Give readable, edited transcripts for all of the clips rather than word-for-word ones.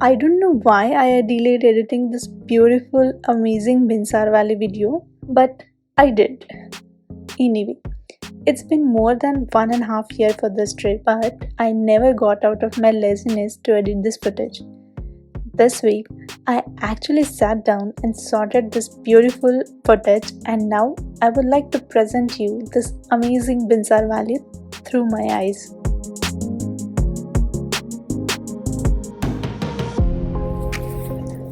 I don't know why I delayed editing this beautiful, amazing Binsar Valley video, but I did. Anyway, it's been more than 1.5 years for this trip, but I never got out of my laziness to edit this footage. This week, I actually sat down and sorted this beautiful footage, and now I would like to present you this amazing Binsar Valley through my eyes.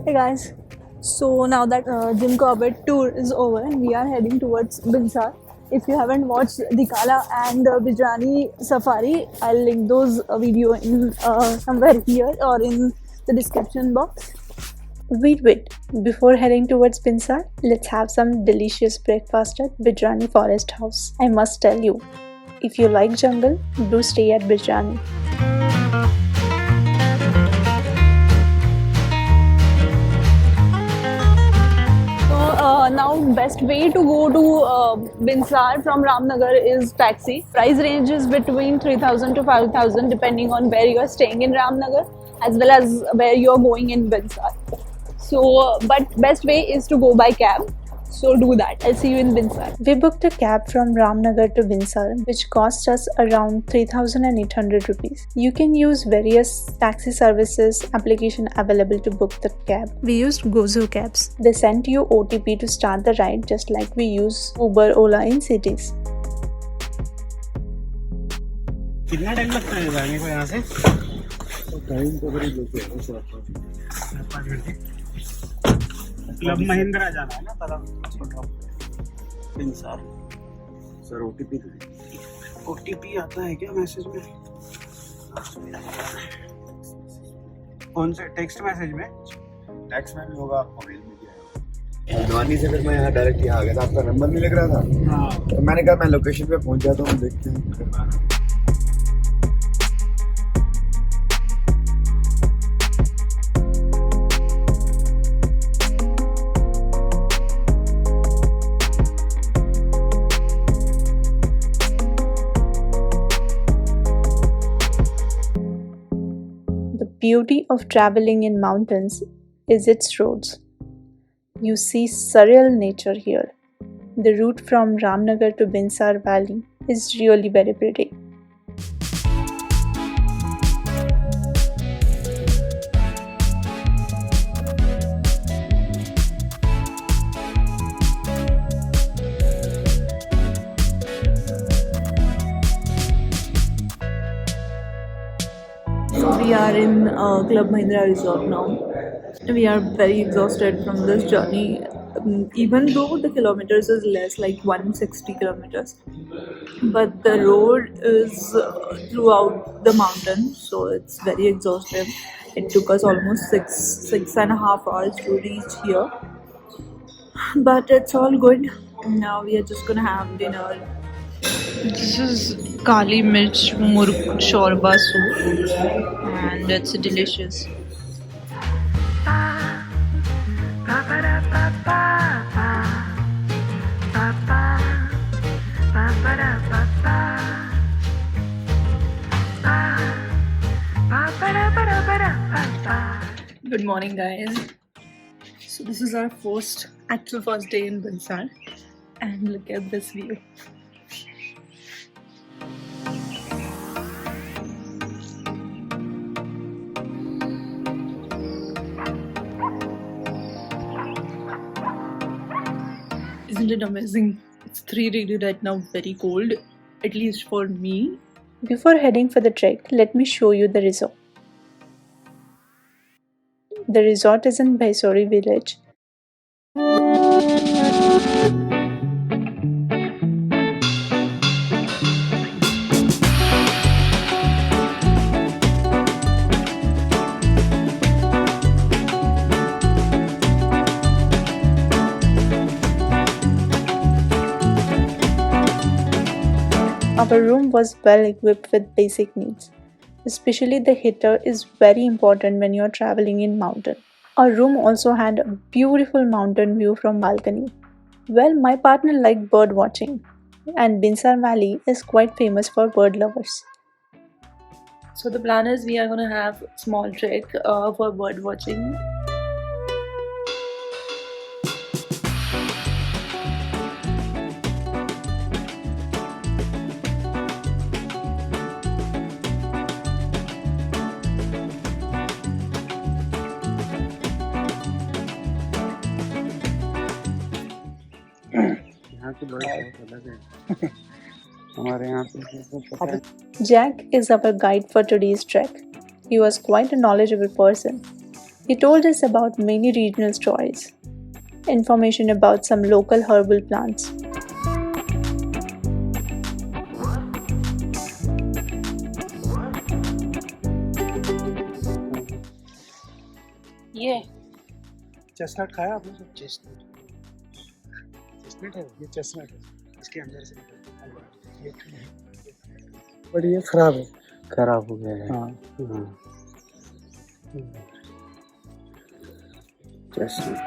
Hey guys, so now that Jim Corbett tour is over and we are heading towards Binsar. If you haven't watched Dikala and Bijrani Safari, I'll link those video in somewhere here or in the description box. Wait, before heading towards Binsar, let's have some delicious breakfast at Bijrani Forest House. I must tell you, if you like jungle, do stay at Bijrani. Now best way to go to Binsar from Ramnagar is taxi. Price range is between 3,000 to 5,000 depending on where you are staying in Ramnagar as well as where you are going in Binsar. So, but best way is to go by cab. So do that. I'll see you in Binsar. We booked a cab from Ramnagar to Binsar, which cost us around 3,800 rupees. You can use various taxi services application available to book the cab. We used Gozo cabs. They sent you OTP to start the ride, just like we use Uber, Ola in cities. कितना time लगता है जाने को यहाँ से? Time तो करीब लेते हैं 5 मिनट। क्लब महिंद्रा जाना है ना तरफ बिनसार। सर ओटीपी ओटीपी आता है क्या मैसेज में? कौन से टेक्स्ट मैसेज में? टैक्स में भी होगा, आपको मेल में भी आएगा। हल्द्वानी से फिर मैं यहाँ डायरेक्ट यहाँ आ गया था, आपका नंबर नहीं लग रहा था। हाँ। तो मैंने कहा मैं लोकेशन पे पहुँच जाता हूँ, देखते हैं। The beauty of traveling in mountains is its roads. You see surreal nature here. The route from Ramnagar to Binsar Valley is really very pretty. We are in Club Mahindra Resort now. We are very exhausted from this journey, even though the kilometers is less, like 160 kilometers. But the road is throughout the mountain, so it's very exhaustive. It took us almost six and a half hours to reach here. But it's all good. Now we are just gonna have dinner. This is Kali Mirch Murg Shorba soup and it's delicious. Good morning guys. So this is our first day in Binsar and look at this view. Isn't it amazing? It's 3 degrees right now, very cold, at least for me. Before heading for the trek, let me show you the resort. The resort is in Baisori village. Our room was well equipped with basic needs. Especially the heater is very important when you are traveling in mountain. Our room also had a beautiful mountain view from balcony. Well, my partner liked bird watching, and Binsar Valley is quite famous for bird lovers. So, this is our first actual first day in Binsar, and look at this view. Isn't it amazing? It's 3 degrees right now, very cold, at least for me. Before heading for the trek, let me show you the resort. The resort is in Baisori village. Our room also had a beautiful mountain view from balcony. Well, my partner liked bird watching, and Binsar Valley is quite famous for bird lovers. So the plan is we are going to have small trek for bird watching. यहाँ की bird बहुत अलग है हमारे यहाँ पे तो पता है Jack is our guide for today's trek. He was quite a knowledgeable person. He told us about many regional stories, information about some local herbal plants. ये चेस्टनट खाया आपने सब चेस्टनट है ये चेस्टनट है इसके अंदर से बट ये खराब हो गया है हाँ चेस्टनट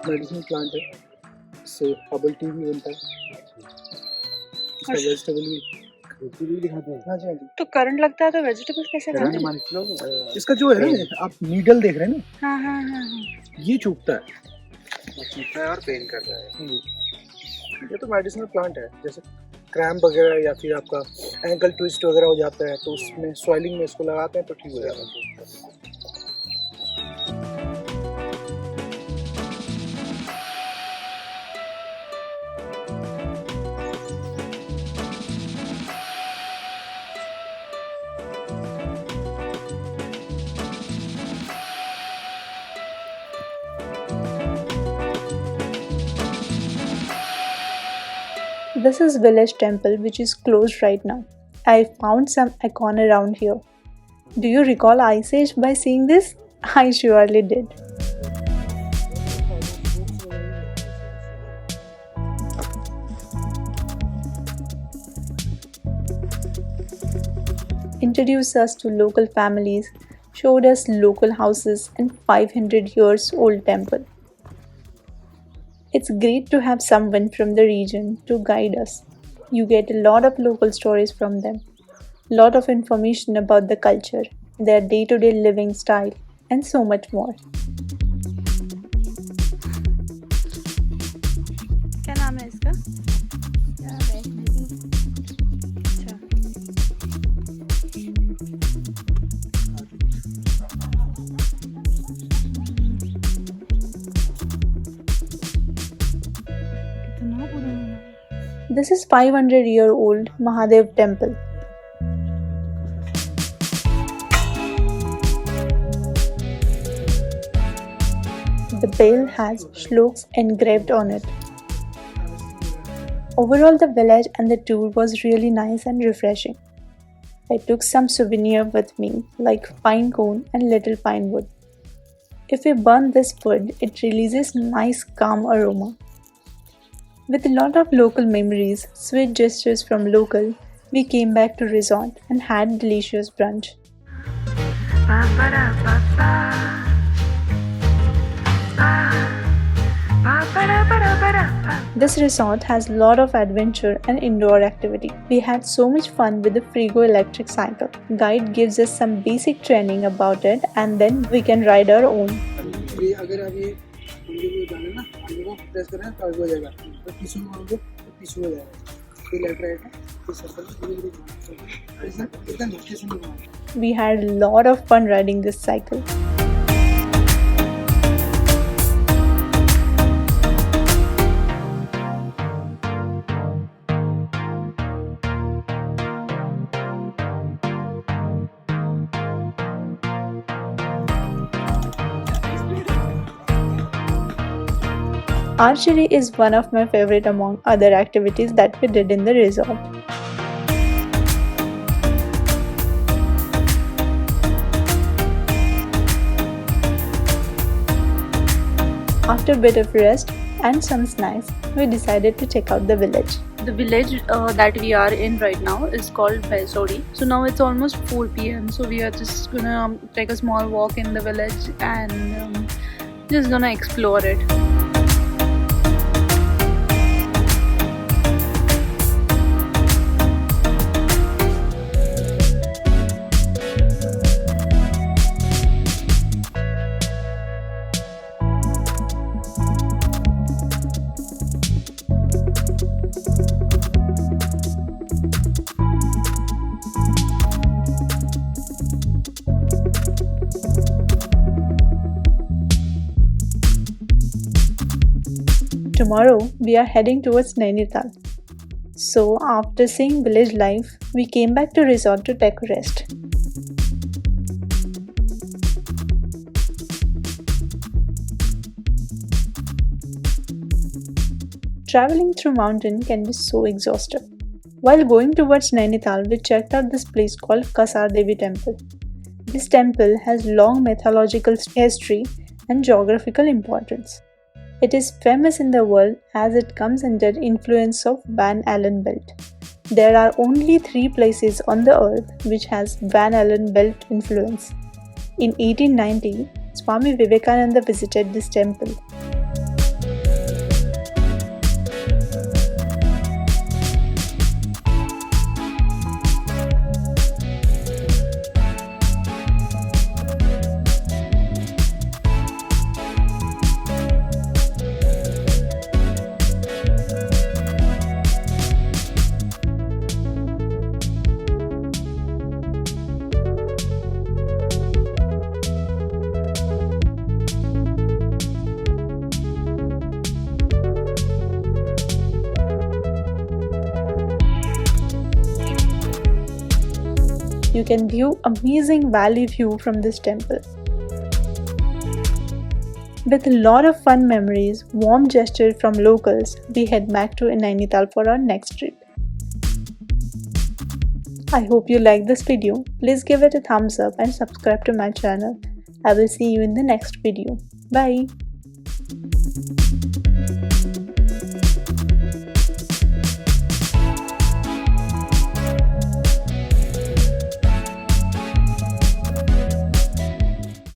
मेडिसिनल प्लांट है इससे हर्बल टी भी बनता है इसका वेजिटेबल भी दिखाते हैं हाँ जी तो करंट लगता है तो वेजिटेबल कैसे खाते हैं? इसका जो है ना आप नीडल देख रहे हैं ना हाँ ये चुभता है और पेन कर रहा है ये तो मेडिसिनल प्लांट है जैसे क्रैम्प वगैरह या फिर आपका एंकल ट्विस्ट वगैरह हो जाता है तो उसमें स्वेलिंग में इसको लगाते हैं तो ठीक हो जाता है This is village temple which is closed right now. I found some icon around here. Do you recall Ice Age by seeing this? I surely did. Introduced us to local families, showed us local houses and 500 years old temple. It's great to have someone from the region to guide us. You get a lot of local stories from them, lot of information about the culture, their day-to-day living style, and so much more. क्या नाम है इसका? This is 500-year-old Mahadev temple. The bell has shlokas engraved on it. Overall, the village and the tour was really nice and refreshing. I took some souvenir with me like pine cone and little pine wood. If we burn this wood, it releases nice calm aroma. With a lot of local memories, sweet gestures from local, we came back to resort and had delicious brunch. This resort has a lot of adventure and indoor activity. We had so much fun with the Frigo electric cycle. Guide gives us some basic training about it and then we can ride our own. अगर आप ये डालें ना आगे को press करें तो आगे हो जाएगा तो पीछे मारोगे तो पीछे हो जाएगा ये लेफ्ट राइट है तो सर्कल एकदम नीचे से नहीं We had a lot of fun riding this cycle. Archery is one of my favorite among other activities that we did in the resort. After a bit of rest and some snacks, we decided to check out the village. The village that we are in right now is called Binsar. So now it's almost 4 p.m. So we are just gonna take a small walk in the village and Just gonna explore it. Tomorrow we are heading towards Nainital. So after seeing village life, we came back to resort to take a rest. Traveling through mountain can be so exhausting. While going towards Nainital, we checked out this place called Kasar Devi Temple. This temple has long mythological history and geographical importance. It is famous in the world as it comes under influence of Van Allen belt. There are only 3 places on the earth which has Van Allen belt influence. In 1890, Swami Vivekananda visited this temple. You can view amazing valley view from this temple. With a lot of fun memories, warm gestures from locals, we head back to Nainital for our next trip. I hope you liked this video. Please give it a thumbs up and subscribe to my channel. I will see you in the next video. Bye.